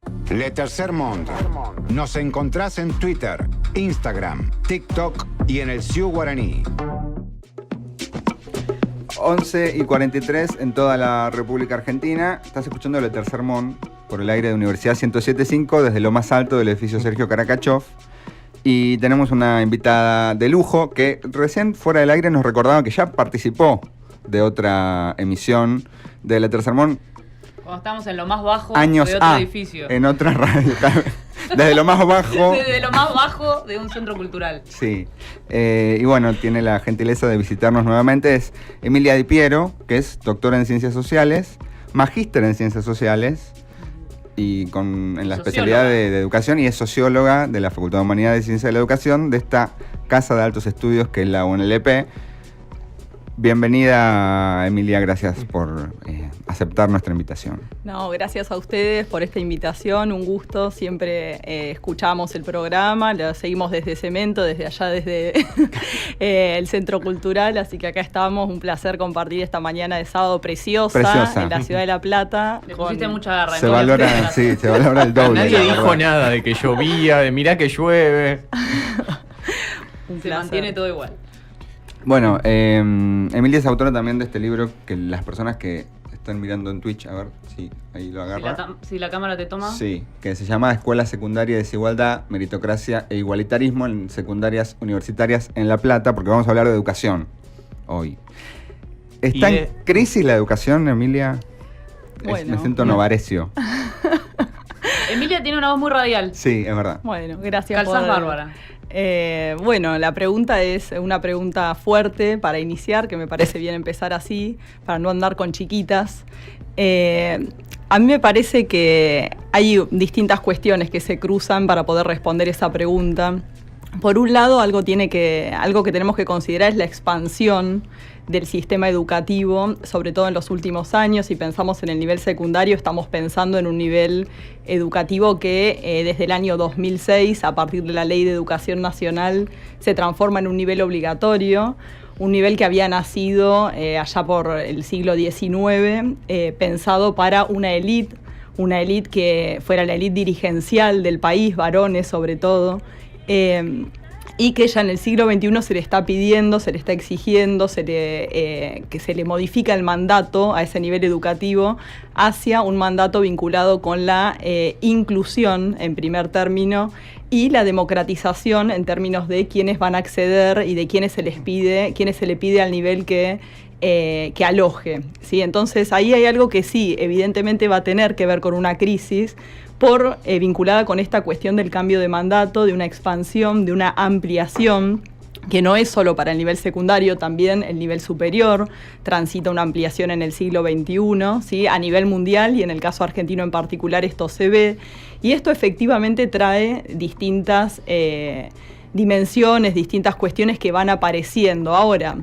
Le Tercer Monde. Nos encontrás en Twitter, Instagram, TikTok y en el Sioux Guaraní. 11:43 en toda la República Argentina. Estás escuchando Le Tercer Monde por el aire de Universidad 107.5 desde lo más alto del edificio Sergio Karakachov. Y tenemos una invitada de lujo que recién fuera del aire nos recordaba que ya participó de otra emisión de Le Tercer Monde. Cuando estamos en lo más bajo Años de otro edificio. En otra radio. Desde lo más bajo. Desde lo más bajo de un centro cultural. Sí. Y bueno, tiene la gentileza de visitarnos nuevamente. Es Emilia Di Piero, que es doctora en Ciencias Sociales, magíster en Ciencias Sociales y en la especialidad de Educación, y es socióloga de la Facultad de Humanidades y Ciencias de la Educación de esta Casa de Altos Estudios que es la UNLP. Bienvenida, Emilia, gracias por aceptar nuestra invitación. No, gracias a ustedes por esta invitación, un gusto, siempre escuchamos el programa, lo seguimos desde Cemento, desde allá, desde el Centro Cultural, así que acá estamos, un placer compartir esta mañana de sábado preciosa. en la ciudad de La Plata. Le pusiste mucha garra. Se valora el doble. Nadie dijo nada de que llovía, de mirá que llueve. Se mantiene todo igual. Bueno, Emilia es autora también de este libro que las personas que están mirando en Twitch, a ver si ahí lo agarra. Si la cámara te toma. Sí, que se llama Escuela Secundaria, Desigualdad, Meritocracia e Igualitarismo en secundarias universitarias en La Plata, porque vamos a hablar de educación hoy. ¿Está en crisis la educación, Emilia? Bueno, me siento novarecio. Emilia tiene una voz muy radial. Sí, es verdad. Bueno, gracias. Calzás bárbara. Bueno, la pregunta es una pregunta fuerte para iniciar, que me parece bien empezar así, para no andar con chiquitas. A mí me parece que hay distintas cuestiones que se cruzan para poder responder esa pregunta. Por un lado, algo que tenemos que considerar es la expansión del sistema educativo, sobre todo en los últimos años. Si pensamos en el nivel secundario, estamos pensando en un nivel educativo que desde el año 2006, a partir de la Ley de Educación Nacional, se transforma en un nivel obligatorio, un nivel que había nacido allá por el siglo XIX, pensado para una élite que fuera la élite dirigencial del país, varones sobre todo, y que ya en el siglo XXI se le está pidiendo, se le está exigiendo, que se le modifica el mandato a ese nivel educativo hacia un mandato vinculado con la inclusión en primer término y la democratización en términos de quiénes van a acceder y de quiénes se le pide al nivel que aloje, ¿sí? Entonces ahí hay algo que sí, evidentemente va a tener que ver con una crisis vinculada con esta cuestión del cambio de mandato, de una expansión, de una ampliación, que no es solo para el nivel secundario, también el nivel superior transita una ampliación en el siglo XXI, ¿sí? A nivel mundial, y en el caso argentino en particular esto se ve, y esto efectivamente trae distintas dimensiones, distintas cuestiones que van apareciendo. Ahora,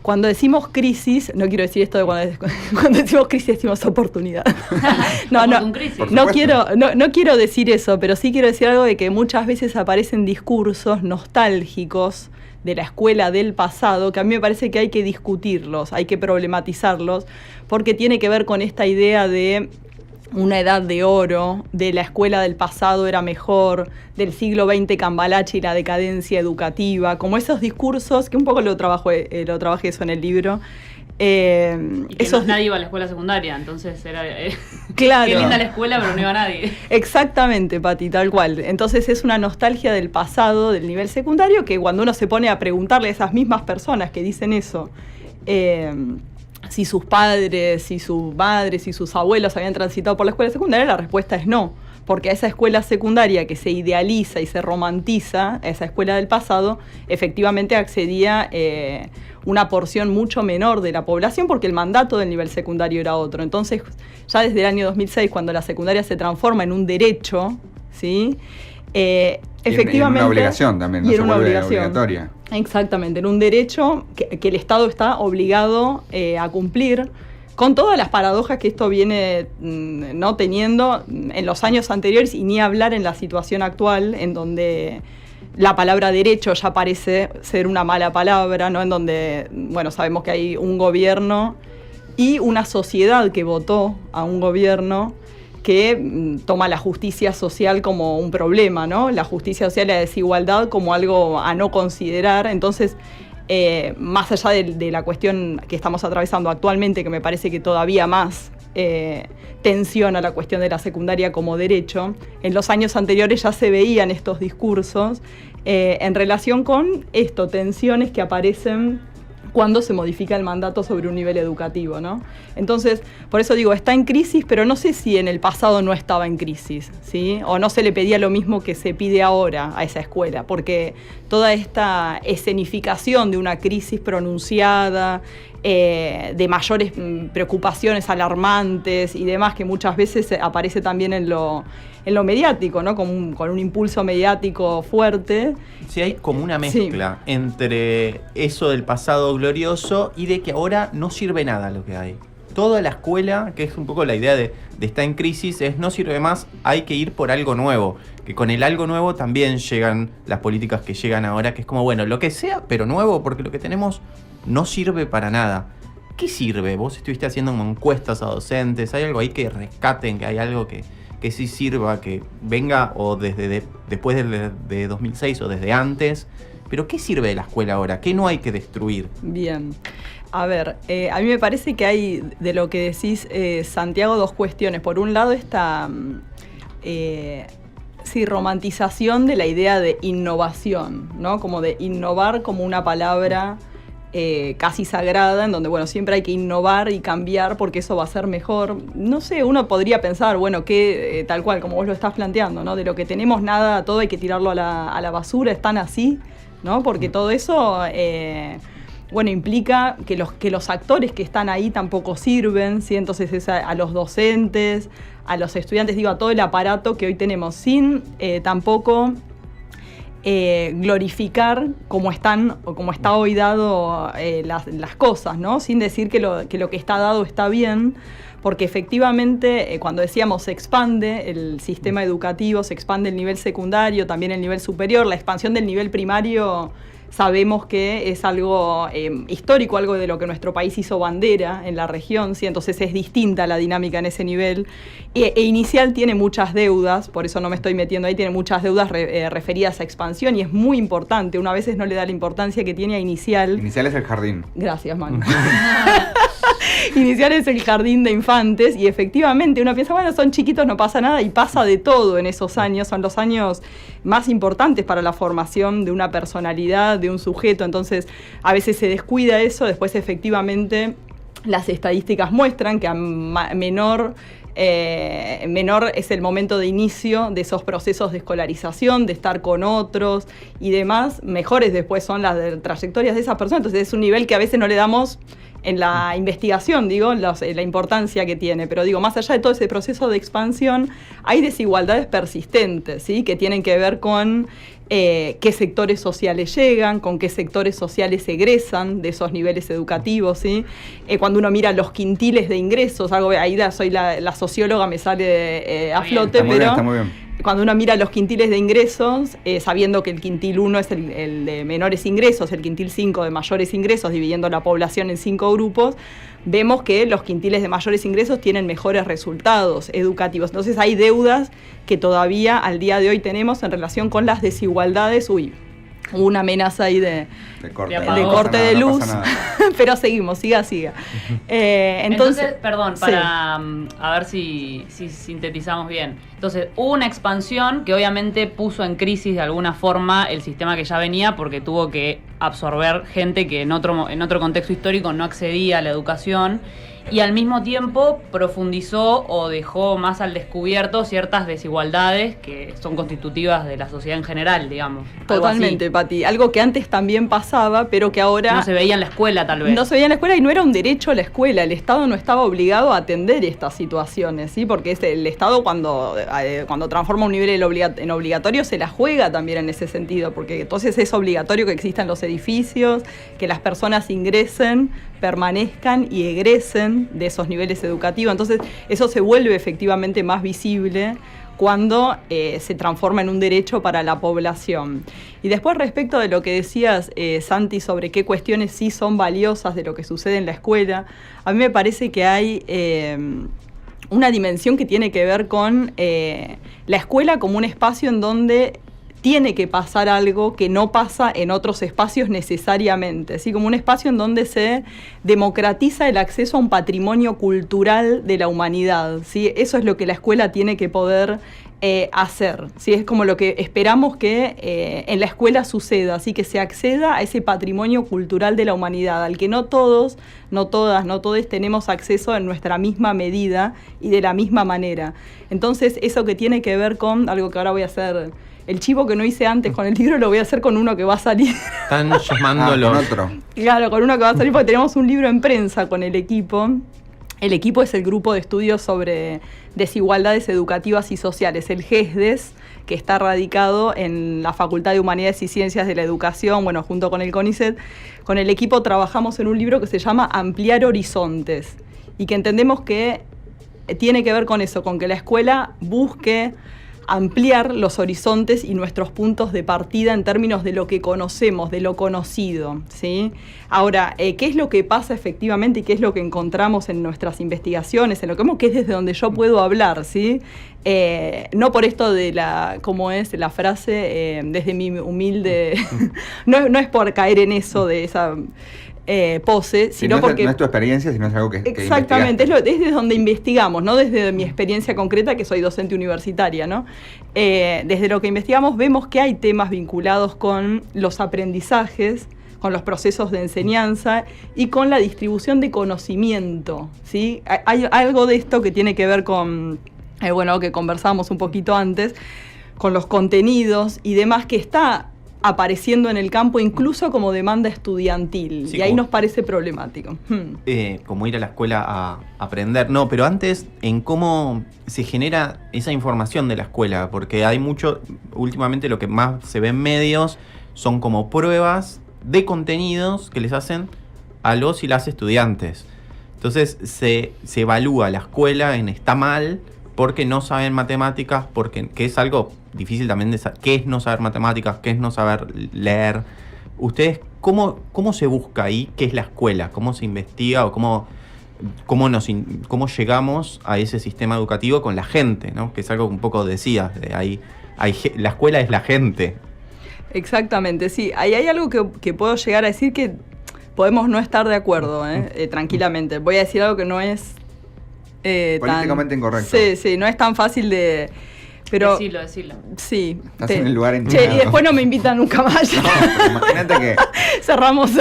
cuando decimos crisis, no quiero decir esto de cuando decimos crisis decimos oportunidad. No quiero decir eso, pero sí quiero decir algo de que muchas veces aparecen discursos nostálgicos de la escuela del pasado, que a mí me parece que hay que discutirlos, hay que problematizarlos, porque tiene que ver con esta idea de una edad de oro, de la escuela del pasado era mejor, del siglo XX Cambalache y la decadencia educativa, como esos discursos, que un poco lo trabajé eso en el libro. Y que nadie iba a la escuela secundaria, entonces era claro. Qué linda la escuela, pero no iba nadie. Exactamente, Pati, tal cual. Entonces es una nostalgia del pasado, del nivel secundario, que cuando uno se pone a preguntarle a esas mismas personas que dicen eso, si sus padres, si sus madres, si sus abuelos habían transitado por la escuela secundaria, la respuesta es no. Porque a esa escuela secundaria que se idealiza y se romantiza, a esa escuela del pasado, efectivamente accedía una porción mucho menor de la población, porque el mandato del nivel secundario era otro. Entonces, ya desde el año 2006, cuando la secundaria se transforma en un derecho, ¿sí? Efectivamente, en una obligación también, no se vuelve obligatoria. Exactamente, en un derecho que el Estado está obligado a cumplir, con todas las paradojas que esto viene no teniendo en los años anteriores, y ni hablar en la situación actual, en donde la palabra derecho ya parece ser una mala palabra, ¿no? En donde, bueno, sabemos que hay un gobierno y una sociedad que votó a un gobierno que toma la justicia social como un problema, ¿no? La justicia social y la desigualdad como algo a no considerar. Entonces, más allá de la cuestión que estamos atravesando actualmente, que me parece que todavía más tensiona la cuestión de la secundaria como derecho, en los años anteriores ya se veían estos discursos en relación con tensiones que aparecen cuando se modifica el mandato sobre un nivel educativo, ¿no? Entonces, por eso digo, está en crisis, pero no sé si en el pasado no estaba en crisis, ¿sí? O no se le pedía lo mismo que se pide ahora a esa escuela, porque toda esta escenificación de una crisis pronunciada, de mayores preocupaciones alarmantes y demás, que muchas veces aparece también en lo mediático, ¿no? Con un impulso mediático fuerte. Sí, hay como una mezcla entre eso del pasado glorioso y de que ahora no sirve nada lo que hay. Toda la escuela, que es un poco la idea de estar en crisis, es no sirve más, hay que ir por algo nuevo. Que con el algo nuevo también llegan las políticas que llegan ahora, que es como, bueno, lo que sea, pero nuevo, porque lo que tenemos no sirve para nada. ¿Qué sirve? Vos estuviste haciendo encuestas a docentes, ¿hay algo ahí que rescaten, que hay algo que sí sirva, que venga o después de 2006 o desde antes? Pero ¿qué sirve de la escuela ahora? ¿Qué no hay que destruir? Bien. A ver, a mí me parece que hay, de lo que decís, Santiago, dos cuestiones. Por un lado, esta romantización de la idea de innovación, ¿no? Como de innovar como una palabra casi sagrada, en donde, bueno, siempre hay que innovar y cambiar porque eso va a ser mejor. No sé, uno podría pensar, bueno, que tal cual, como vos lo estás planteando, ¿no? De lo que tenemos nada, todo hay que tirarlo a la basura, están así, ¿no? Porque todo eso, bueno, implica que los actores que están ahí tampoco sirven, ¿sí? Entonces es a los docentes, a los estudiantes, digo, a todo el aparato que hoy tenemos, sin tampoco glorificar cómo están o cómo está hoy dado las cosas, ¿no? Sin decir que lo que está dado está bien, porque efectivamente cuando decíamos se expande el sistema educativo, se expande el nivel secundario, también el nivel superior, la expansión del nivel primario sabemos que es algo histórico, algo de lo que nuestro país hizo bandera en la región, ¿sí? Entonces es distinta la dinámica en ese nivel. E inicial tiene muchas deudas, por eso no me estoy metiendo ahí, tiene muchas deudas referidas a expansión y es muy importante. Una veces no le da la importancia que tiene a inicial. Inicial es el jardín. Gracias, Manu. Inicial es el jardín de infantes y efectivamente uno piensa, bueno, son chiquitos, no pasa nada, y pasa de todo en esos años, son los años más importantes para la formación de una personalidad, de un sujeto, entonces a veces se descuida eso, después efectivamente las estadísticas muestran que a menor es el momento de inicio de esos procesos de escolarización, de estar con otros y demás, mejores después son las trayectorias de esas personas, entonces es un nivel que a veces no le damos en la investigación, digo, la importancia que tiene, pero digo, más allá de todo ese proceso de expansión, hay desigualdades persistentes, ¿sí? Que tienen que ver con qué sectores sociales llegan, con qué sectores sociales egresan de esos niveles educativos, ¿sí? Cuando uno mira los quintiles de ingresos, algo ahí soy la socióloga, me sale a flote, está pero muy bien. Cuando uno mira los quintiles de ingresos, sabiendo que el quintil 1 es el de menores ingresos, el quintil 5 de mayores ingresos, dividiendo la población en 5 grupos, vemos que los quintiles de mayores ingresos tienen mejores resultados educativos. Entonces hay deudas que todavía al día de hoy tenemos en relación con las desigualdades. Hubo una amenaza ahí de corte de luz, pero seguimos, siga. Entonces, perdón, para a ver si sintetizamos bien. Entonces, hubo una expansión que obviamente puso en crisis de alguna forma el sistema que ya venía porque tuvo que absorber gente que en otro contexto histórico no accedía a la educación y al mismo tiempo profundizó o dejó más al descubierto ciertas desigualdades que son constitutivas de la sociedad en general, digamos. Totalmente, Pati. Algo que antes también pasaba, pero que ahora... No se veía en la escuela, tal vez. No se veía en la escuela y no era un derecho a la escuela. El Estado no estaba obligado a atender estas situaciones, ¿sí? Porque el Estado cuando transforma un nivel en obligatorio se la juega también en ese sentido, porque entonces es obligatorio que existan los edificios, que las personas ingresen, permanezcan y egresen de esos niveles educativos. Entonces eso se vuelve efectivamente más visible cuando se transforma en un derecho para la población. Y después respecto de lo que decías, Santi, sobre qué cuestiones sí son valiosas de lo que sucede en la escuela, a mí me parece que hay una dimensión que tiene que ver con la escuela como un espacio en donde tiene que pasar algo que no pasa en otros espacios necesariamente, así como un espacio en donde se democratiza el acceso a un patrimonio cultural de la humanidad, ¿sí? Eso es lo que la escuela tiene que poder hacer, ¿sí? Es como lo que esperamos que en la escuela suceda, así que se acceda a ese patrimonio cultural de la humanidad, al que no todos, no todas, no todos tenemos acceso en nuestra misma medida y de la misma manera. Entonces, eso que tiene que ver con algo que ahora voy a hacer, el chivo que no hice antes con el libro lo voy a hacer con uno que va a salir. Están llamándolo. Con otro. Claro, con uno que va a salir porque tenemos un libro en prensa con el equipo. El equipo es el grupo de estudios sobre desigualdades educativas y sociales, el GESDES, que está radicado en la Facultad de Humanidades y Ciencias de la Educación, bueno, junto con el CONICET. Con el equipo trabajamos en un libro que se llama Ampliar Horizontes y que entendemos que tiene que ver con eso, con que la escuela busque ampliar los horizontes y nuestros puntos de partida en términos de lo que conocemos, de lo conocido, ¿sí? Ahora, ¿qué es lo que pasa efectivamente y qué es lo que encontramos en nuestras investigaciones, en lo que vemos, que es desde donde yo puedo hablar, ¿sí? No por esto de ¿cómo es la frase? Desde mi humilde... no es por caer en eso de esa... pose, sino porque... No es tu experiencia, sino es algo que exactamente, es desde donde investigamos, no desde mi experiencia concreta, que soy docente universitaria, ¿no? Desde lo que investigamos vemos que hay temas vinculados con los aprendizajes, con los procesos de enseñanza y con la distribución de conocimiento, ¿sí? Hay algo de esto que tiene que ver con, que conversábamos un poquito antes, con los contenidos y demás, que está apareciendo en el campo incluso como demanda estudiantil, sí, y ahí nos parece problemático. Como ir a la escuela a aprender. No, pero antes, en cómo se genera esa información de la escuela, porque hay mucho, últimamente lo que más se ve en medios son como pruebas de contenidos que les hacen a los y las estudiantes. Entonces se evalúa la escuela en está mal porque no saben matemáticas, que es algo difícil también de saber. ¿Qué es no saber matemáticas? ¿Qué es no saber leer? ¿Ustedes cómo se busca ahí qué es la escuela? ¿Cómo se investiga o cómo llegamos a ese sistema educativo con la gente, ¿no? Que es algo que un poco decías, la escuela es la gente. Exactamente, sí. Ahí hay algo que puedo llegar a decir que podemos no estar de acuerdo, tranquilamente. Voy a decir algo que no es políticamente incorrecto. Sí, no es tan fácil de... Pero, decilo. Sí. Estás en el lugar indicado. Y después no me invitan nunca más. No, imagínate que... cerramos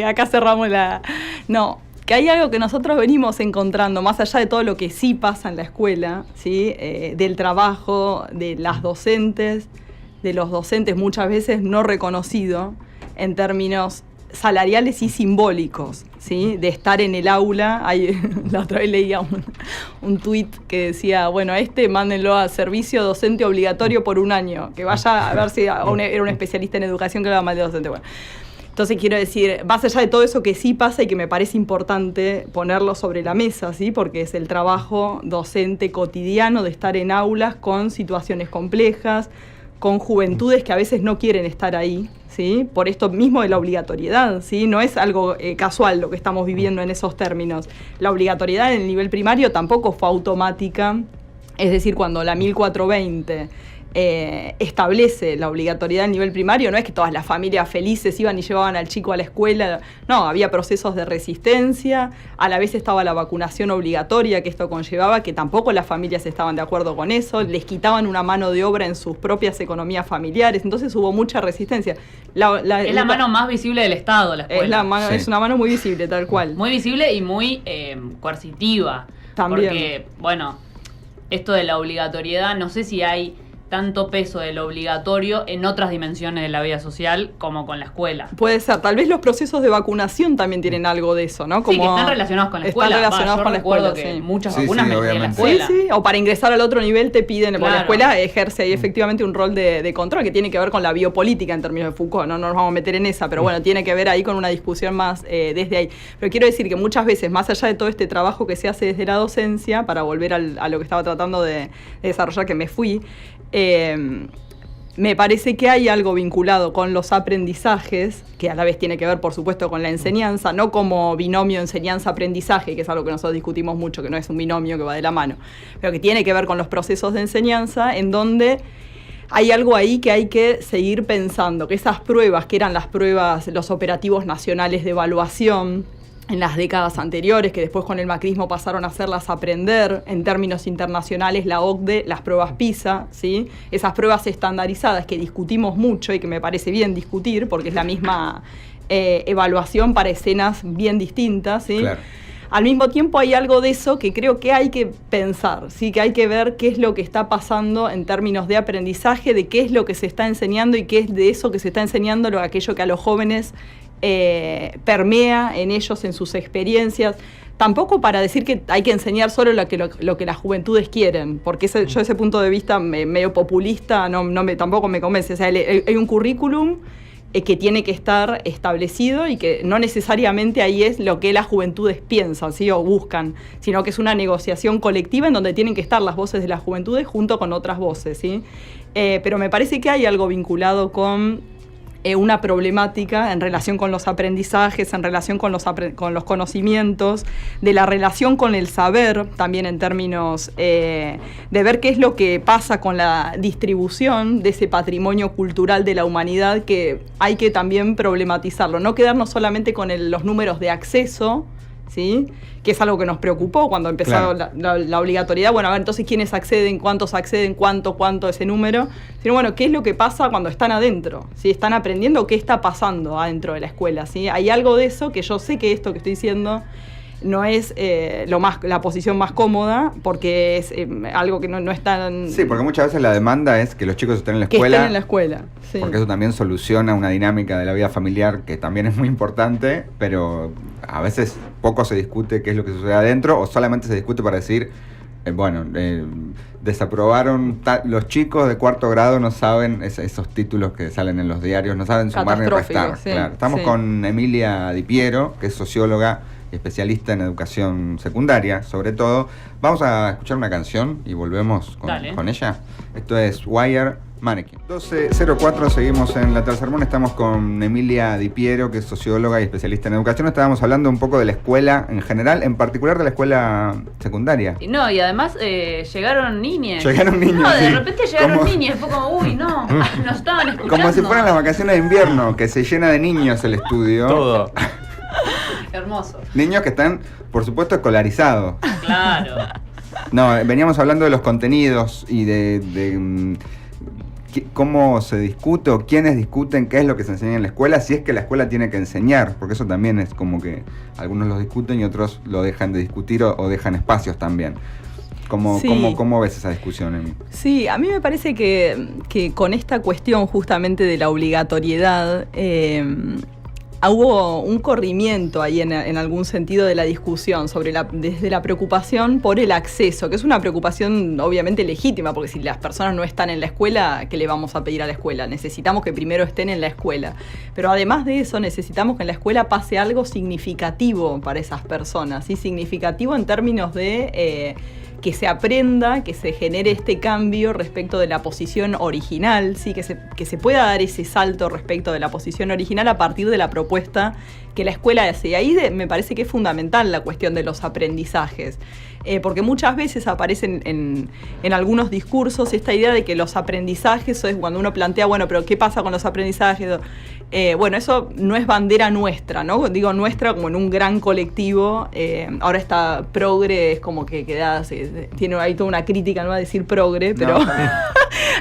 acá cerramos la... No, que hay algo que nosotros venimos encontrando, más allá de todo lo que sí pasa en la escuela, ¿sí? Del trabajo de las docentes, de los docentes muchas veces no reconocido en términos salariales y simbólicos, ¿sí? De estar en el aula. La otra vez leía un tuit que decía, bueno, mándenlo a servicio docente obligatorio por un año, que vaya a ver si era un especialista en educación que le va mal de docente. Bueno, entonces quiero decir, más allá de todo eso que sí pasa y que me parece importante ponerlo sobre la mesa, ¿sí? Porque es el trabajo docente cotidiano de estar en aulas con situaciones complejas, con juventudes que a veces no quieren estar ahí, ¿sí? Por esto mismo de la obligatoriedad, ¿sí? No es algo casual lo que estamos viviendo en esos términos. La obligatoriedad en el nivel primario tampoco fue automática, es decir, cuando la 1420 establece la obligatoriedad a nivel primario, no es que todas las familias felices iban y llevaban al chico a la escuela, no, había procesos de resistencia, a la vez estaba la vacunación obligatoria que esto conllevaba, que tampoco las familias estaban de acuerdo con eso, les quitaban una mano de obra en sus propias economías familiares, entonces hubo mucha resistencia. Es la mano más visible del Estado, la escuela. Es una mano muy visible, tal cual. Muy visible y muy coercitiva. También. Porque, bueno, esto de la obligatoriedad, no sé si hay tanto peso de lo obligatorio en otras dimensiones de la vida social como con la escuela. Puede ser, tal vez los procesos de vacunación también tienen algo de eso, ¿no? Como sí, que están relacionados con la escuela. Están relacionados con la escuela, que sí. Muchas vacunas me en la escuela. Sí, o para ingresar al otro nivel te piden, claro. Porque la escuela ejerce ahí efectivamente un rol de control que tiene que ver con la biopolítica en términos de Foucault, no nos vamos a meter en esa, pero bueno, tiene que ver ahí con una discusión más desde ahí. Pero quiero decir que muchas veces, más allá de todo este trabajo que se hace desde la docencia, para volver a lo que estaba tratando de desarrollar, que me fui, me parece que hay algo vinculado con los aprendizajes, que a la vez tiene que ver, por supuesto, con la enseñanza, no como binomio enseñanza-aprendizaje, que es algo que nosotros discutimos mucho, que no es un binomio que va de la mano, pero que tiene que ver con los procesos de enseñanza, en donde hay algo ahí que hay que seguir pensando, que esas pruebas, que eran las pruebas, los operativos nacionales de evaluación, en las décadas anteriores, que después con el macrismo pasaron a hacerlas aprender, en términos internacionales la OCDE, las pruebas PISA, ¿sí? Esas pruebas estandarizadas que discutimos mucho y que me parece bien discutir, porque es la misma evaluación para escenas bien distintas, ¿sí? Claro. Al mismo tiempo hay algo de eso que creo que hay que pensar, ¿sí? Que hay que ver qué es lo que está pasando en términos de aprendizaje, de qué es lo que se está enseñando y qué es de eso que se está enseñando aquello que a los jóvenes permea en ellos, en sus experiencias. Tampoco para decir que hay que enseñar solo lo que las juventudes quieren, porque yo ese punto de vista medio populista tampoco me convence. O sea, hay un currículum que tiene que estar establecido y que no necesariamente ahí es lo que las juventudes piensan, ¿sí? O buscan, sino que es una negociación colectiva en donde tienen que estar las voces de las juventudes junto con otras voces, ¿sí? Pero me parece que hay algo vinculado con una problemática en relación con los aprendizajes, en relación con los conocimientos, de la relación con el saber, también en términos de ver qué es lo que pasa con la distribución de ese patrimonio cultural de la humanidad, que hay que también problematizarlo, no quedarnos solamente con los números de acceso, ¿sí? Que es algo que nos preocupó cuando empezó la obligatoriedad. Bueno, a ver, entonces, ¿quiénes acceden? ¿Cuántos acceden? ¿Cuánto ese número? Sino, bueno, ¿qué es lo que pasa cuando están adentro? ¿Sí? ¿Están aprendiendo? ¿Qué está pasando adentro de la escuela? ¿Sí? Hay algo de eso que yo sé que esto que estoy diciendo no es la posición más cómoda, porque es algo que no es tan... Sí, porque muchas veces la demanda es que los chicos estén en la escuela. Que estén en la escuela, sí. Porque eso también soluciona una dinámica de la vida familiar que también es muy importante, pero a veces poco se discute qué es lo que sucede adentro, o solamente se discute para decir, desaprobaron, los chicos de 4º grado no saben, esos títulos que salen en los diarios, no saben sumar ni restar. Sí, claro. Estamos con Emilia Di Piero, que es socióloga y especialista en educación secundaria, sobre todo. Vamos a escuchar una canción y volvemos con ella. Esto es Wire Mannequin. 12:04, seguimos en La Tercer Mon. Estamos con Emilia Di Piero, que es socióloga y especialista en educación. Estábamos hablando un poco de la escuela en general, en particular de la escuela secundaria. No, y además llegaron niñas. Llegaron niños. No, de sí. repente llegaron niñas. Fue como, uy, no, nos estaban escuchando. Como si fueran las vacaciones de invierno, que se llena de niños el estudio. Todo. Hermoso. Niños que están, por supuesto, escolarizados. Claro. No, veníamos hablando de los contenidos y de cómo se discute o quiénes discuten qué es lo que se enseña en la escuela, si es que la escuela tiene que enseñar, porque eso también es como que algunos lo discuten y otros lo dejan de discutir o dejan espacios también. ¿Cómo ves esa discusión, Emi? Sí, a mí me parece que con esta cuestión justamente de la obligatoriedad hubo un corrimiento ahí en algún sentido de la discusión desde la preocupación por el acceso, que es una preocupación obviamente legítima, porque si las personas no están en la escuela, ¿qué le vamos a pedir a la escuela? Necesitamos que primero estén en la escuela. Pero además de eso, necesitamos que en la escuela pase algo significativo para esas personas, ¿sí? Significativo en términos de que se aprenda, que se genere este cambio respecto de la posición original, ¿sí? que se pueda dar ese salto respecto de la posición original a partir de la propuesta que la escuela hace. Y ahí me parece que es fundamental la cuestión de los aprendizajes, porque muchas veces aparecen en algunos discursos esta idea de que los aprendizajes, es cuando uno plantea, bueno, pero ¿qué pasa con los aprendizajes? Bueno, eso no es bandera nuestra, ¿no? Digo nuestra como en un gran colectivo. Ahora está progre, es como que tiene ahí toda una crítica, no va a decir progre, pero no.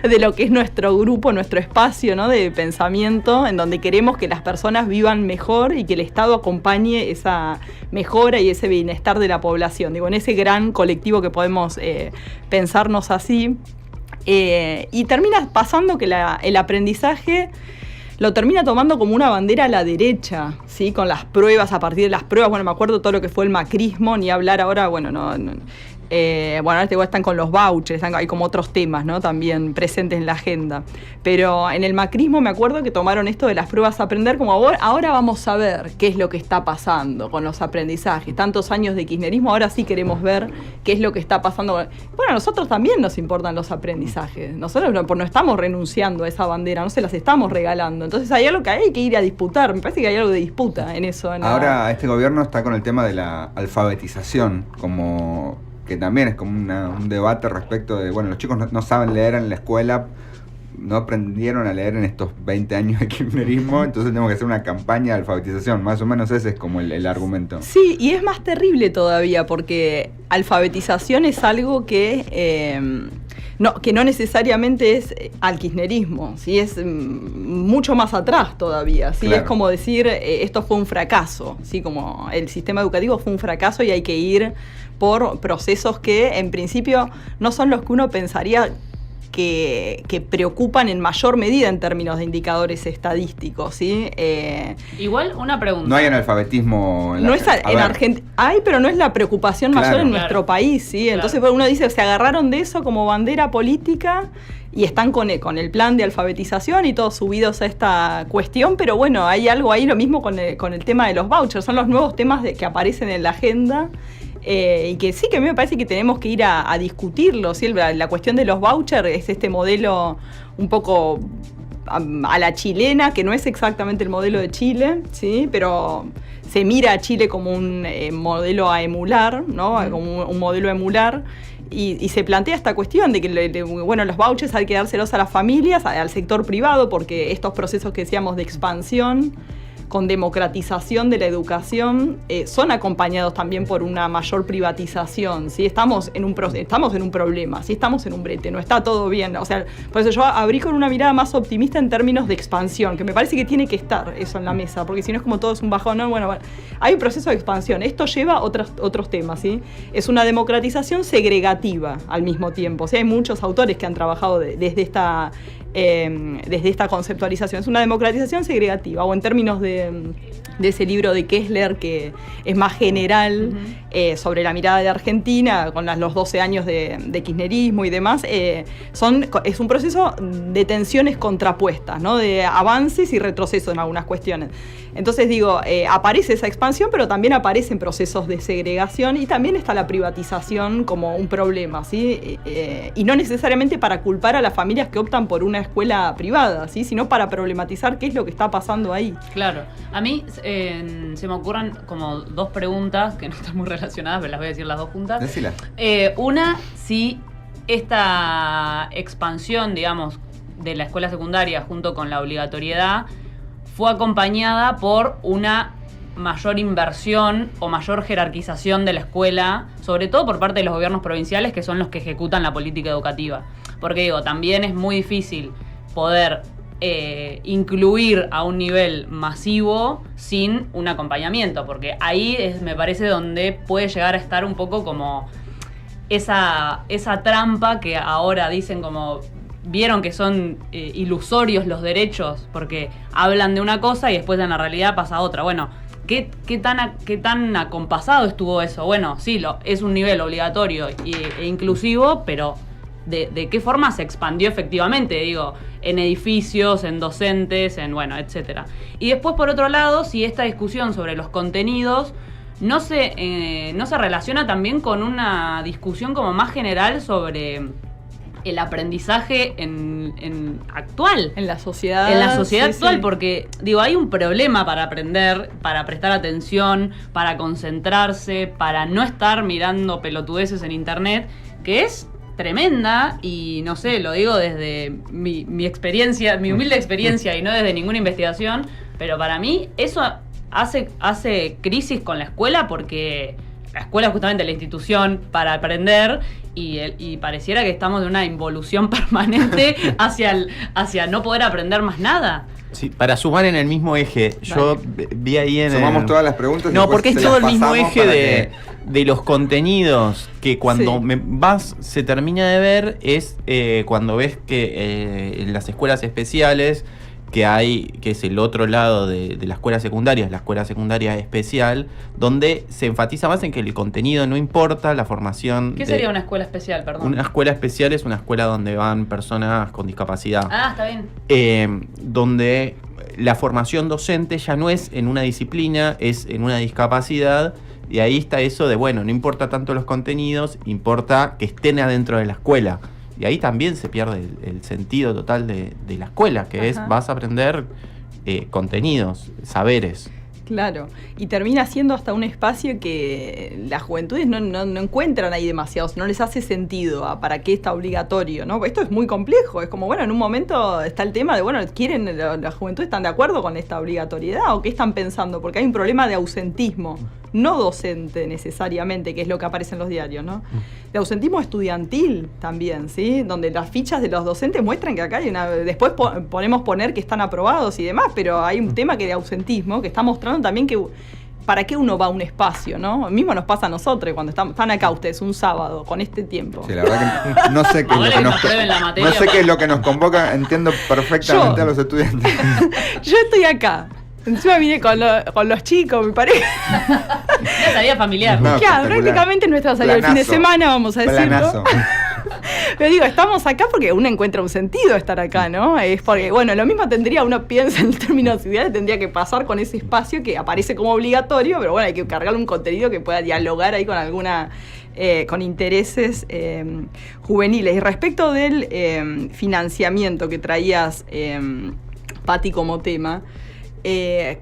De lo que es nuestro grupo, nuestro espacio, ¿no? De pensamiento, en donde queremos que las personas vivan mejor y que el Estado acompañe esa mejora y ese bienestar de la población. Digo, en ese gran colectivo que podemos pensarnos así. Y termina pasando que el aprendizaje lo termina tomando como una bandera a la derecha, ¿sí? Con las pruebas, a partir de las pruebas, bueno, me acuerdo todo lo que fue el macrismo, ni hablar ahora, bueno, no Bueno, ahora están con los vouchers, hay como otros temas, ¿no? También presentes en la agenda. Pero en el macrismo me acuerdo que tomaron esto de las pruebas a aprender como ahora vamos a ver qué es lo que está pasando con los aprendizajes. Tantos años de kirchnerismo, ahora sí queremos ver qué es lo que está pasando. Bueno, a nosotros también nos importan los aprendizajes. Nosotros no estamos renunciando a esa bandera, no se las estamos regalando. Entonces hay algo que hay que ir a disputar. Me parece que hay algo de disputa en eso. Ahora este gobierno está con el tema de la alfabetización, como que también es como un debate respecto de, bueno, los chicos no saben leer en la escuela, no aprendieron a leer en estos 20 años de kirchnerismo, entonces tenemos que hacer una campaña de alfabetización, más o menos ese es como el argumento. Sí, y es más terrible todavía, porque alfabetización es algo que no necesariamente es al kirchnerismo, ¿sí? Es mucho más atrás todavía, ¿sí? Claro. Es como decir, esto fue un fracaso, ¿sí? Como el sistema educativo fue un fracaso y hay que ir por procesos que en principio no son los que uno pensaría que preocupan en mayor medida en términos de indicadores estadísticos, ¿sí? Igual una pregunta. No hay analfabetismo en Argentina. Hay, pero no es la preocupación mayor en nuestro país, ¿sí? Entonces uno dice, se agarraron de eso como bandera política y están con el plan de alfabetización y todos subidos a esta cuestión, pero bueno, hay algo ahí, lo mismo con el tema de los vouchers, son los nuevos temas que aparecen en la agenda. Y que sí, que a mí me parece que tenemos que ir a discutirlo, ¿sí? La cuestión de los vouchers es este modelo un poco a la chilena, que no es exactamente el modelo de Chile, ¿sí? Pero se mira a Chile como un modelo a emular, ¿no? Como un modelo a emular. Y se plantea esta cuestión de que, bueno, los vouchers hay que dárselos a las familias, al sector privado, porque estos procesos que decíamos de expansión con democratización de la educación, son acompañados también por una mayor privatización, ¿sí? Estamos en un problema, ¿sí? Estamos en un brete, no está todo bien. O sea, por eso yo abrí con una mirada más optimista en términos de expansión, que me parece que tiene que estar eso en la mesa, porque si no es como todo es un bajón, ¿no? Bueno, hay un proceso de expansión, esto lleva otros temas, ¿sí? Es una democratización segregativa al mismo tiempo, ¿sí? Hay muchos autores que han trabajado desde esta conceptualización. Es una democratización segregativa, o en términos de ese libro de Kessler, que es más general, sobre la mirada de Argentina, con los 12 años de kirchnerismo y demás, es un proceso de tensiones contrapuestas, ¿no? De avances y retrocesos en algunas cuestiones. Entonces digo, aparece esa expansión, pero también aparecen procesos de segregación y también está la privatización como un problema, ¿sí? Y no necesariamente para culpar a las familias que optan por una escuela privada, ¿sí? Sino para problematizar qué es lo que está pasando ahí. Claro. A mí se me ocurren como dos preguntas que no están muy relacionadas, pero las voy a decir las dos juntas. Decila. Una, si esta expansión, digamos, de la escuela secundaria junto con la obligatoriedad fue acompañada por una mayor inversión o mayor jerarquización de la escuela, sobre todo por parte de los gobiernos provinciales, que son los que ejecutan la política educativa. Porque digo, también es muy difícil poder incluir a un nivel masivo sin un acompañamiento, porque ahí me parece donde puede llegar a estar un poco como esa trampa que ahora dicen como... Vieron que son ilusorios los derechos porque hablan de una cosa y después en la realidad pasa otra. Bueno, ¿qué tan acompasado estuvo eso? Bueno, sí, es un nivel obligatorio e inclusivo, pero ¿de qué forma se expandió efectivamente? Digo, en edificios, en docentes, bueno, etcétera. Y después, por otro lado, si esta discusión sobre los contenidos no se relaciona también con una discusión como más general sobre... el aprendizaje actual. En la sociedad. En la sociedad actual, sí. Porque, digo, hay un problema para aprender, para prestar atención, para concentrarse, para no estar mirando pelotudeces en internet, que es tremenda y, no sé, lo digo desde mi experiencia, mi humilde experiencia y no desde ninguna investigación, pero para mí eso hace crisis con la escuela porque... La escuela es justamente la institución para aprender y pareciera que estamos en una involución permanente hacia no poder aprender más nada. Sí, para sumar en el mismo eje, yo vi ahí en... Sumamos todas las preguntas. No, porque es todo el mismo eje de los contenidos que cuando se termina de ver es cuando ves que en las escuelas especiales que es el otro lado de la escuela secundaria, es la escuela secundaria especial, donde se enfatiza más en que el contenido no importa, la formación... ¿Qué sería una escuela especial, perdón? Una escuela especial es una escuela donde van personas con discapacidad. Ah, está bien. Donde la formación docente ya no es en una disciplina, es en una discapacidad, y ahí está eso de, bueno, no importa tanto los contenidos, importa que estén adentro de la escuela. Y ahí también se pierde el sentido total de la escuela, que es vas a aprender contenidos, saberes. Claro, y termina siendo hasta un espacio que las juventudes no encuentran ahí demasiados, no les hace sentido a para qué está obligatorio, ¿no? Esto es muy complejo, es como, bueno, en un momento está el tema de, bueno, las juventudes están de acuerdo con esta obligatoriedad o qué están pensando, porque hay un problema de ausentismo, no docente necesariamente, que es lo que aparece en los diarios, ¿no? De ausentismo estudiantil también, ¿sí? Donde las fichas de los docentes muestran que acá hay después podemos poner que están aprobados y demás, pero hay un tema que de ausentismo que está mostrando también que para qué uno va a un espacio, ¿no? Mismo nos pasa a nosotros cuando están acá ustedes un sábado con este tiempo. Sí, la verdad que no sé qué es lo que nos convoca, entiendo perfectamente a los estudiantes. Yo estoy acá. Encima vine con los chicos, mi pareja. Una salida familiar. No, claro, prácticamente nuestra salida del fin de semana, vamos a decirlo. Pero digo, estamos acá porque uno encuentra un sentido estar acá, ¿no? Es porque, bueno, lo mismo uno piensa en términos ideales, tendría que pasar con ese espacio que aparece como obligatorio, pero bueno, hay que cargarle un contenido que pueda dialogar ahí con alguna... con intereses juveniles. Y respecto del financiamiento que traías, Pati, como tema...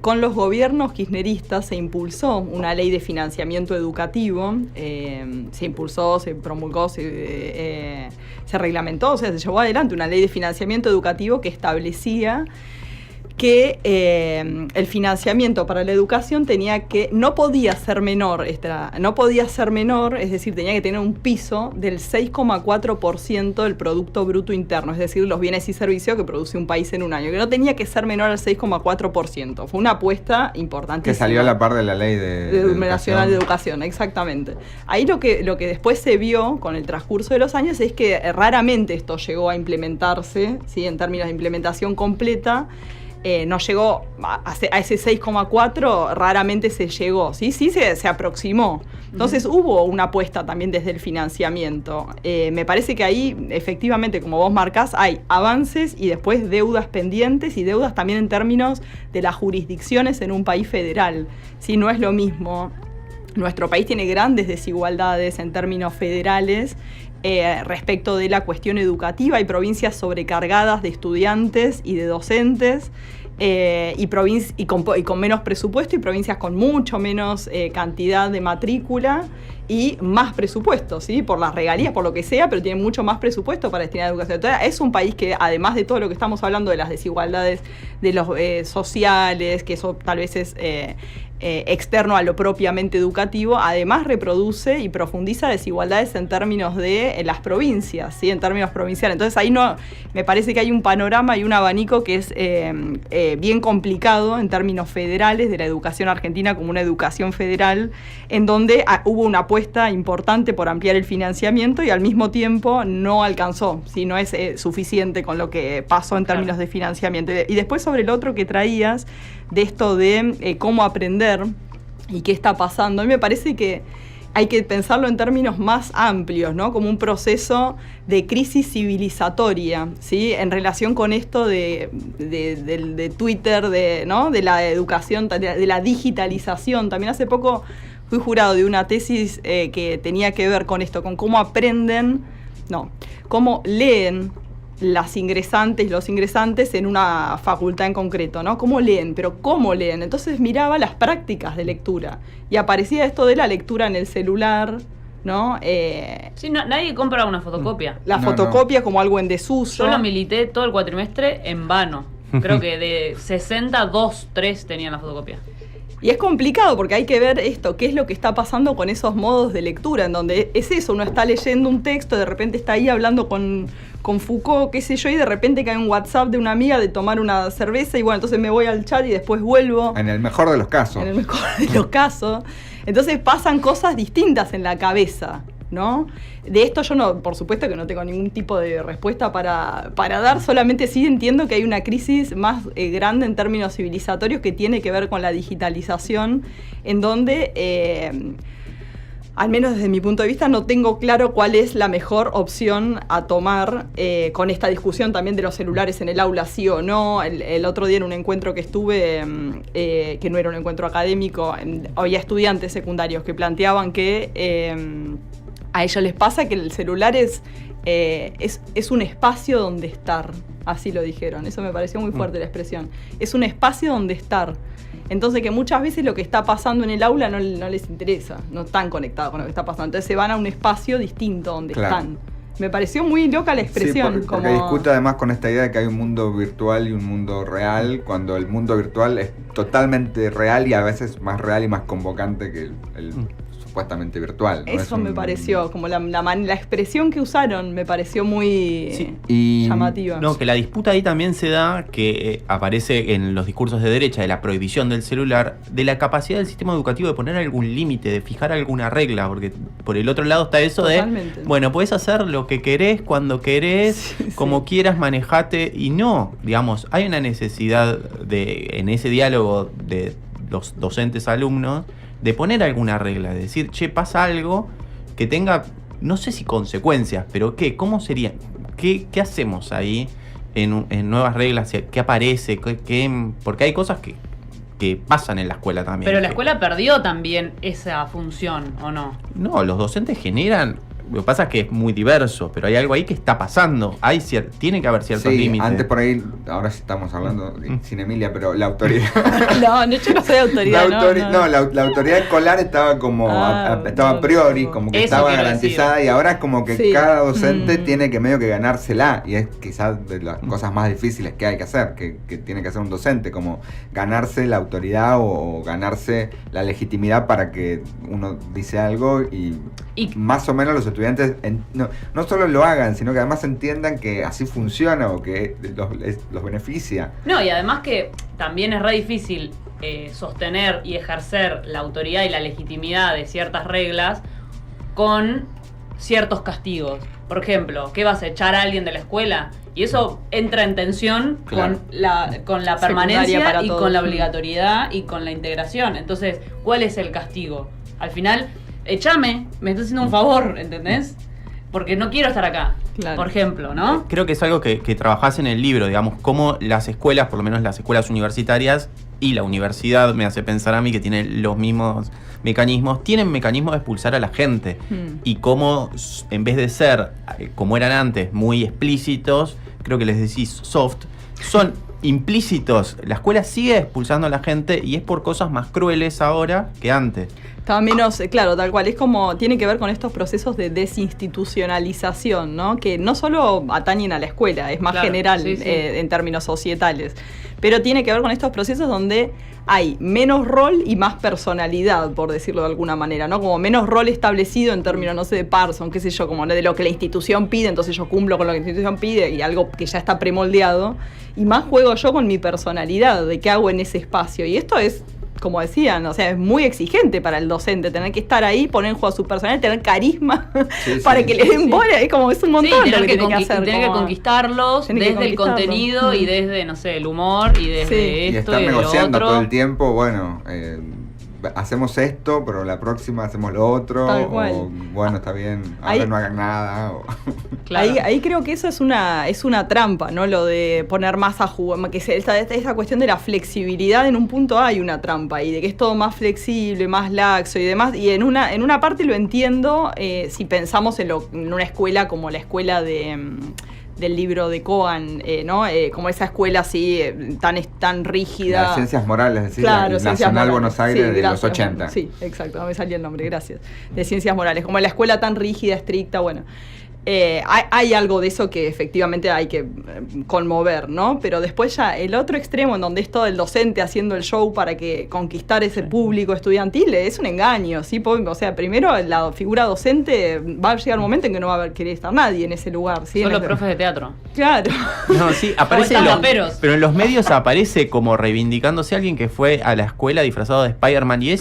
con los gobiernos kirchneristas se impulsó una ley de financiamiento educativo, se impulsó, se promulgó, se reglamentó, o sea, se llevó adelante una ley de financiamiento educativo que establecía que el financiamiento para la educación no podía ser menor, es decir, tenía que tener un piso del 6,4% del Producto Bruto Interno, es decir, los bienes y servicios que produce un país en un año, que no tenía que ser menor al 6,4%. Fue una apuesta importante. Que salió a la par de la ley de Nacional de Educación, exactamente. Ahí lo que después se vio con el transcurso de los años es que raramente esto llegó a implementarse, ¿sí? En términos de implementación completa. No llegó a ese 6,4, raramente se llegó, sí se aproximó. Entonces hubo una apuesta también desde el financiamiento. Me parece que ahí, efectivamente, como vos marcás, hay avances y después deudas pendientes y deudas también en términos de las jurisdicciones en un país federal. Sí, no es lo mismo. Nuestro país tiene grandes desigualdades en términos federales. Respecto de la cuestión educativa, hay provincias sobrecargadas de estudiantes y de docentes y con menos presupuesto, y provincias con mucho menos cantidad de matrícula y más presupuesto, ¿sí? Por las regalías, por lo que sea, pero tiene mucho más presupuesto para destinar a educación. Entonces, es un país que, además de todo lo que estamos hablando de las desigualdades de los sociales, que eso tal vez es externo a lo propiamente educativo, además reproduce y profundiza desigualdades en términos de las provincias, ¿sí? En términos provinciales. Entonces ahí me parece que hay un panorama y un abanico que es bien complicado en términos federales de la educación argentina como una educación federal, en donde hubo una apuesta importante por ampliar el financiamiento y al mismo tiempo no alcanzó, ¿sí? No es suficiente con lo que pasó en términos de financiamiento. Y después sobre el otro que traías, de esto de cómo aprender y qué está pasando, a mí me parece que hay que pensarlo en términos más amplios, ¿no? Como un proceso de crisis civilizatoria, ¿sí? En relación con esto de Twitter, ¿no? De la educación, de la digitalización. También hace poco fui jurado de una tesis que tenía que ver con esto, con cómo cómo leen las ingresantes y los ingresantes en una facultad en concreto, ¿no? ¿Cómo leen? Pero ¿cómo leen? Entonces miraba las prácticas de lectura y aparecía esto de la lectura en el celular, ¿no? Sí, nadie compra una fotocopia. La fotocopia como algo en desuso. Yo lo milité todo el cuatrimestre en vano. Creo que de 60, 2, 3 tenían la fotocopia. Y es complicado porque hay que ver esto, qué es lo que está pasando con esos modos de lectura, en donde es eso, uno está leyendo un texto, de repente está ahí hablando con Foucault, qué sé yo, y de repente cae un WhatsApp de una amiga de tomar una cerveza y bueno, entonces me voy al chat y después vuelvo. En el mejor de los casos. En el mejor de los casos. Entonces pasan cosas distintas en la cabeza, ¿no? De esto yo no, por supuesto que no tengo ningún tipo de respuesta para dar, solamente sí entiendo que hay una crisis más grande en términos civilizatorios que tiene que ver con la digitalización, en donde, al menos desde mi punto de vista, no tengo claro cuál es la mejor opción a tomar con esta discusión también de los celulares en el aula, sí o no. El otro día en un encuentro que estuve, que no era un encuentro académico, había estudiantes secundarios que planteaban que a ellos les pasa que el celular es un espacio donde estar, así lo dijeron. Eso me pareció muy fuerte la expresión. Es un espacio donde estar. Entonces que muchas veces lo que está pasando en el aula no les interesa, no están conectados con lo que está pasando. Entonces se van a un espacio distinto donde están. Me pareció muy loca la expresión. Sí, porque discute además con esta idea de que hay un mundo virtual y un mundo real, cuando el mundo virtual es totalmente real y a veces más real y más convocante que el supuestamente virtual, ¿no? Eso me pareció, como la expresión que usaron me pareció muy llamativa. No, que la disputa ahí también se da, que aparece en los discursos de derecha, de la prohibición del celular, de la capacidad del sistema educativo de poner algún límite, de fijar alguna regla, porque por el otro lado está eso Totalmente. de, bueno, podés hacer lo que querés, cuando querés, como quieras, manejate, y no, digamos, hay una necesidad en ese diálogo de los docentes-alumnos, de poner alguna regla, de decir, che, pasa algo que tenga, no sé si consecuencias, pero ¿qué? ¿Cómo sería? ¿Qué hacemos ahí en nuevas reglas? ¿Qué aparece? Porque hay cosas que pasan en la escuela también. Pero la escuela perdió también esa función, ¿o no? No, los docentes generan. Lo que pasa es que es muy diverso, pero hay algo ahí que está pasando. Tiene que haber ciertos límites. Antes por ahí, ahora sí estamos hablando sin Emilia, pero la autoridad. No, yo no soy autoridad. La autoridad escolar estaba como estaba a priori, como que estaba garantizada, decir. Y ahora es como que cada docente tiene que medio que ganársela. Y es quizás de las cosas más difíciles que hay que hacer, que tiene que hacer un docente, como ganarse la autoridad o ganarse la legitimidad para que uno dice algo y más o menos los estudiantes no solo lo hagan, sino que además entiendan que así funciona o que los beneficia. No, y además que también es re difícil sostener y ejercer la autoridad y la legitimidad de ciertas reglas con ciertos castigos. Por ejemplo, ¿qué vas a echar a alguien de la escuela? Y eso entra en tensión con la permanencia y con la obligatoriedad y con la integración. Entonces, ¿cuál es el castigo? Al final, échame, me estás haciendo un favor, ¿entendés? Porque no quiero estar acá, por ejemplo, ¿no? Creo que es algo que trabajás en el libro, digamos, cómo las escuelas, por lo menos las escuelas universitarias y la universidad, me hace pensar a mí que tiene los mismos mecanismos, tienen mecanismos de expulsar a la gente. Y cómo, en vez de ser, como eran antes, muy explícitos, creo que les decís soft, son implícitos. La escuela sigue expulsando a la gente y es por cosas más crueles ahora que antes. Estaba menos, claro, tal cual. Es como, tiene que ver con estos procesos de desinstitucionalización, ¿no? Que no solo atañen a la escuela, es más general en términos societales. Pero tiene que ver con estos procesos donde hay menos rol y más personalidad, por decirlo de alguna manera, ¿no? Como menos rol establecido en términos, no sé, de Parson, qué sé yo, como de lo que la institución pide, entonces yo cumplo con lo que la institución pide y algo que ya está premoldeado. Y más juego yo con mi personalidad, de qué hago en ese espacio. Y esto es, como decían, o sea, es muy exigente para el docente tener que estar ahí, poner en juego su personalidad, tener carisma para que le den bola, es como, es un montón lo que tiene que hacer. Tener que conquistarlos desde el contenido y desde, no sé, el humor y desde esto y estar negociando lo otro. todo el tiempo, bueno, hacemos esto, pero la próxima hacemos lo otro, o bueno, está bien, ahora no hagan nada. Claro. Ahí creo que eso es una trampa, ¿no? Lo de poner más a jugar, que esa cuestión de la flexibilidad, en un punto hay una trampa y de que es todo más flexible, más laxo y demás, y en una parte lo entiendo si pensamos en una escuela como la escuela del libro de Cohen, ¿no? Como esa escuela así tan rígida. Las ciencias morales, es decir, claro, la Nacional morales. Buenos Aires de los 80. Sí, exacto, no me salía el nombre, gracias. De ciencias morales, como la escuela tan rígida, estricta, bueno. Hay algo de eso que efectivamente hay que conmover, ¿no? Pero después ya el otro extremo, en donde es todo el docente haciendo el show para que conquistar ese público estudiantil, es un engaño, ¿sí? O sea, primero la figura docente va a llegar un momento en que no va a querer estar nadie en ese lugar, ¿sí? Solo profes de teatro. Claro. No, sí, aparece Como stand-uperos. pero en los medios aparece como reivindicándose alguien que fue a la escuela disfrazado de Spider-Man y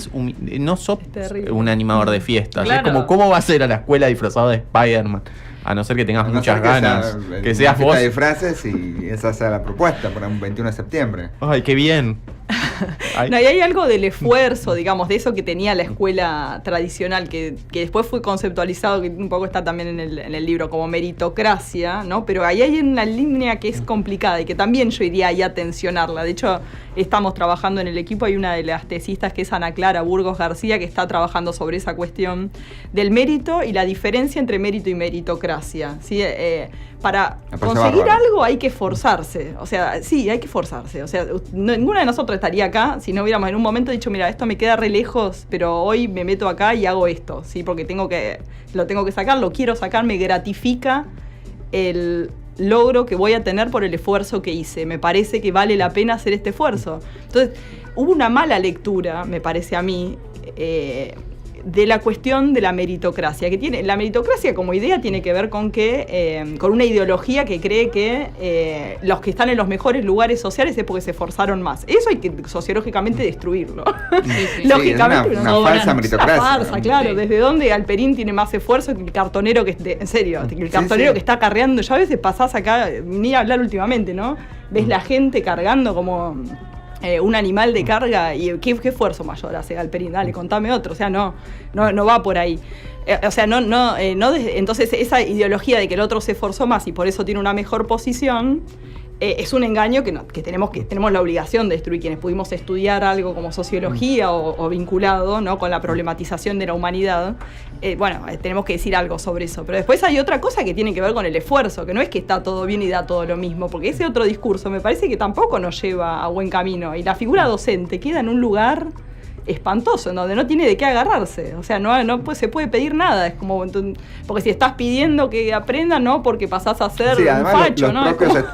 no sos terrible. un animador de fiestas. Claro. Es como, ¿cómo vas a ir a la escuela disfrazado de Spider-Man? A no ser que tengas muchas ganas. Que seas vos. de disfraces y esa sea la propuesta para un 21 de septiembre. Ay, qué bien. Ay. No, y hay algo del esfuerzo, digamos, de eso que tenía la escuela tradicional, que después fue conceptualizado, que un poco está también en el libro, como meritocracia, ¿no? Pero ahí hay una línea que es complicada y que también yo iría ahí a tensionarla. De hecho, estamos trabajando en el equipo, hay una de las tesistas que es Ana Clara Burgos García, que está trabajando sobre esa cuestión del mérito y la diferencia entre mérito y meritocracia, ¿sí? Para conseguir algo hay que esforzarse, o sea, sí, hay que esforzarse, o sea, ninguna de nosotros estaría acá si no hubiéramos en un momento dicho, mira, esto me queda re lejos, pero hoy me meto acá y hago esto, ¿sí? Porque lo tengo que sacar, lo quiero sacar, me gratifica el logro que voy a tener por el esfuerzo que hice, me parece que vale la pena hacer este esfuerzo. Entonces, hubo una mala lectura, me parece a mí, de la cuestión de la meritocracia, la meritocracia como idea tiene que ver con con una ideología que cree que los que están en los mejores lugares sociales es porque se esforzaron más. Eso hay que sociológicamente destruirlo. Sí. Lógicamente, es una falsa meritocracia. Una farsa, claro. Sí. ¿Desde dónde Alperín tiene más esfuerzo que el cartonero en serio, que el cartonero que está carreando? Ya a veces pasás acá, ni a hablar últimamente, ¿no? Ves la gente cargando como un animal de carga y ¿qué esfuerzo mayor hace Galperín? Dale, contame otro. O sea, no va por ahí. O sea, entonces esa ideología de que el otro se esforzó más y por eso tiene una mejor posición es un engaño que tenemos la obligación de destruir quienes pudimos estudiar algo como sociología o vinculado, ¿no? Con la problematización de la humanidad. Tenemos que decir algo sobre eso. Pero después hay otra cosa que tiene que ver con el esfuerzo, que no es que está todo bien y da todo lo mismo, porque ese otro discurso me parece que tampoco nos lleva a buen camino. Y la figura docente queda en un lugar espantoso, en donde no tiene de qué agarrarse. O sea, no se puede pedir nada. Es como, porque si estás pidiendo que aprendan, no porque pasás a ser un facho, ¿no?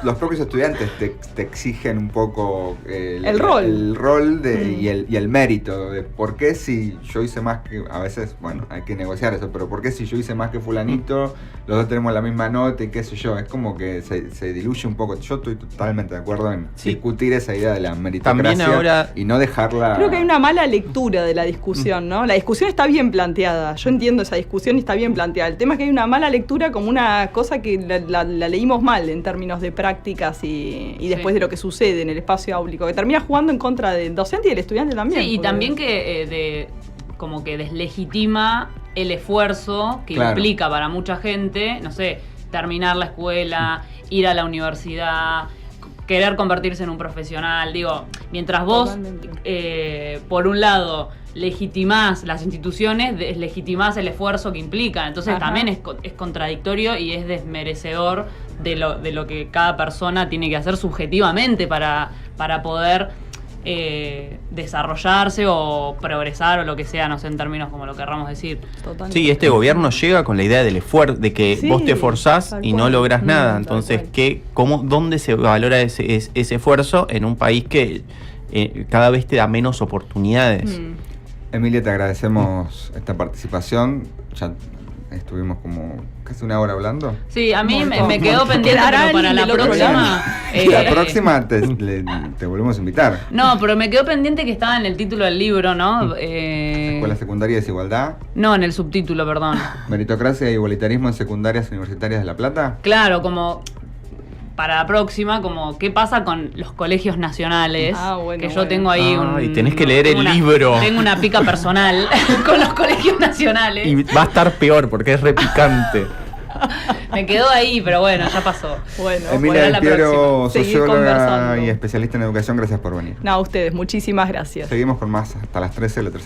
Los propios estudiantes te exigen un poco el rol. El rol y el mérito. De por qué si yo hice más que... A veces, bueno, hay que negociar eso, pero por qué si yo hice más que fulanito, los dos tenemos la misma nota y qué sé yo. Es como que se diluye un poco. Yo estoy totalmente de acuerdo en discutir esa idea de la meritocracia y no dejarla... Creo que hay una mala lectura de la discusión, ¿no? La discusión está bien planteada, yo entiendo esa discusión y está bien planteada. El tema es que hay una mala lectura como una cosa que la leímos mal en términos de prácticas y después de lo que sucede en el espacio áulico, que termina jugando en contra del docente y del estudiante también. Sí, y también que como que deslegitima el esfuerzo que implica para mucha gente, no sé, terminar la escuela, ir a la universidad, querer convertirse en un profesional. Digo, mientras vos, por un lado, legitimás las instituciones, deslegitimás el esfuerzo que implica. Entonces también es contradictorio y es desmerecedor de lo que cada persona tiene que hacer subjetivamente para poder desarrollarse o progresar o lo que sea, no sé, en términos como lo querramos decir. Totalmente. Sí, este gobierno llega con la idea del esfuerzo, de que vos te esforzás y no lográs nada. Entonces, ¿dónde se valora ese esfuerzo en un país que cada vez te da menos oportunidades? Emilia, te agradecemos esta participación. Ya estuvimos como casi una hora hablando. Sí, a mí me quedó pendiente, pero para la próxima... La próxima te volvemos a invitar. No, pero me quedó pendiente que estaba en el título del libro, ¿no? Escuela Secundaria y Desigualdad. No, en el subtítulo, perdón. Meritocracia e igualitarismo en secundarias universitarias de La Plata. Claro, como... Para la próxima, como qué pasa con los colegios nacionales, que yo tengo ahí y tenés que leer el libro. Tengo una pica personal con los colegios nacionales. Y va a estar peor porque es repicante. Me quedó ahí, pero bueno, ya pasó. Bueno, Emilia Del Piero, Seguir socióloga conversando. y especialista en educación, gracias por venir. No, a ustedes, muchísimas gracias. Seguimos con más hasta las 13 de la tercera.